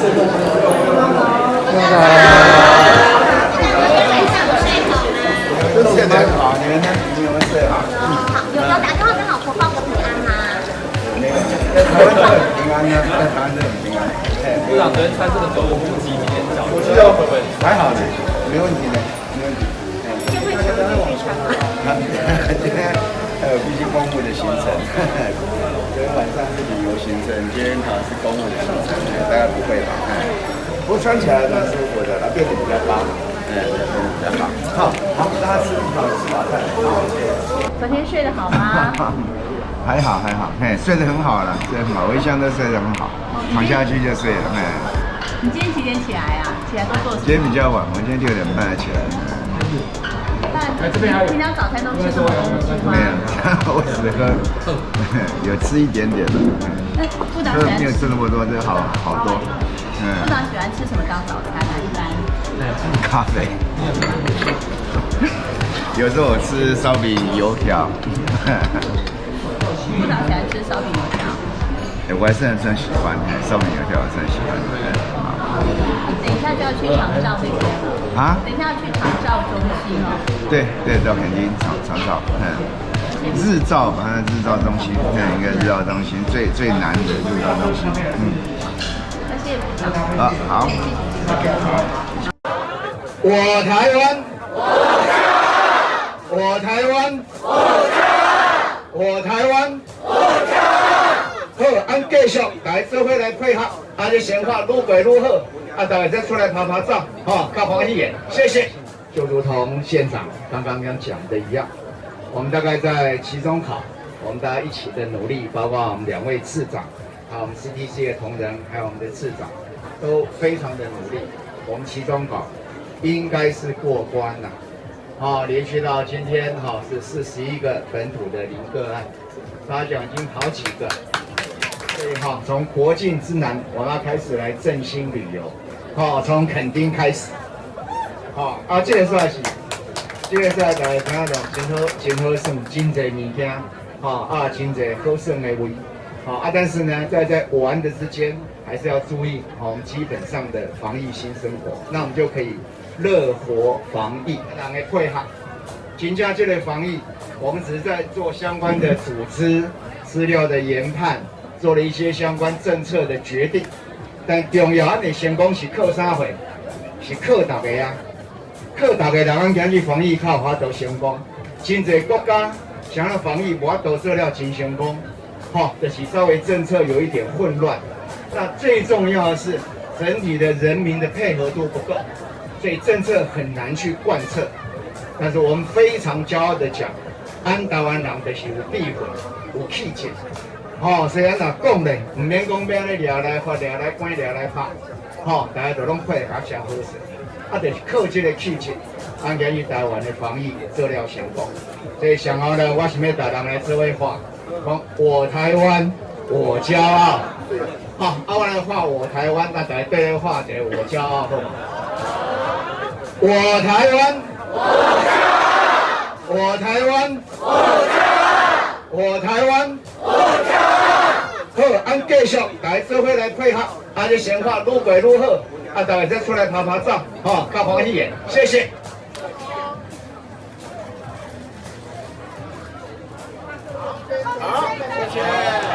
睡得很好，你们呢？你们睡好？好，有打电话跟老婆报个平安吗？在台湾很平安呢，在台湾很平安。部长昨天穿这个走路腹肌，今天脚我知道，还好呢，没问题的，没问题。今天会穿吗？今天必须公务的行程，昨天晚上是旅游行程，今天好像是公务的行程，大概不会吧？不过穿起来蛮舒服的，变得比较高，比较好。好，大家吃好吃饱饭。昨天睡得好吗？还好，睡得很好了，睡得很好，我一向都睡得很好，躺下去就睡了，你今天几点起来啊？起来都做什么？今天比较晚，我今天6点半才起来。那平常早餐都吃什么东西吗？没有，我只喝，有吃一点点的。那部长喜欢没有吃那么多，这好多。部长喜欢吃什么当早餐啊？一般咖啡。有时候我吃烧饼、油条。部长喜欢吃烧饼油条。我还是很喜欢，烧饼油条我是很喜欢。等一下就要去长照那边了。啊？等一下要去长照中心哦。对，到垦丁长照，日照，反正日照中心，一个日照中心最难的日照中心。那谢谢部长。好。我台湾，我台湾，我台湾，好，按继续来做伙来配合，这显化愈过愈好，大家再出来拍拍照，较欢喜眼，谢谢。就如同县长刚刚讲的一样，我们大概在期中考，我们大家一起的努力，包括我们2位次长，还有我们 CTC 的同仁，还有我们的次长，都非常的努力。我们期中考应该是过关了，连续到今天是41个本土的零个案，大家讲已经好几个，所以从国境之南，我们要开始来振兴旅游，从垦丁开始。这个算是，大家听到真好耍，真侪物件，真侪好耍的位，但是呢，在玩的之间，还是要注意我们基本上的防疫新生活，那我们就可以乐活防疫，大家配合。真正这类防疫，我们只是在做相关的组织资料的研判，做了一些相关政策的决定，但重要的成功是靠啥货？是靠大家啊！靠大家人咱今日防疫靠法度成功，真侪国家想要防疫无法度做了真成功，就是稍微政策有一点混乱。那最重要的是整体的人民的配合度不够，所以政策很难去贯彻。但是我们非常骄傲的讲，咱台湾人就是有智慧、有气节。所以咱若讲咧，唔免讲要咧抓来发、抓来关、抓来拍，大家都拢配合相好势。就是靠这个气节，咱今日台湾的防疫做了成功。所以上后呢，我想要大家来做位画，讲我台湾，我骄傲。我来画我台湾，那大家对来画一个我骄傲好吗？我台湾，我台湾，我台湾，好，按继续来做伙来配合，这显化愈过愈好。大家再出来拍拍照，较欢喜眼，谢谢。好，谢谢。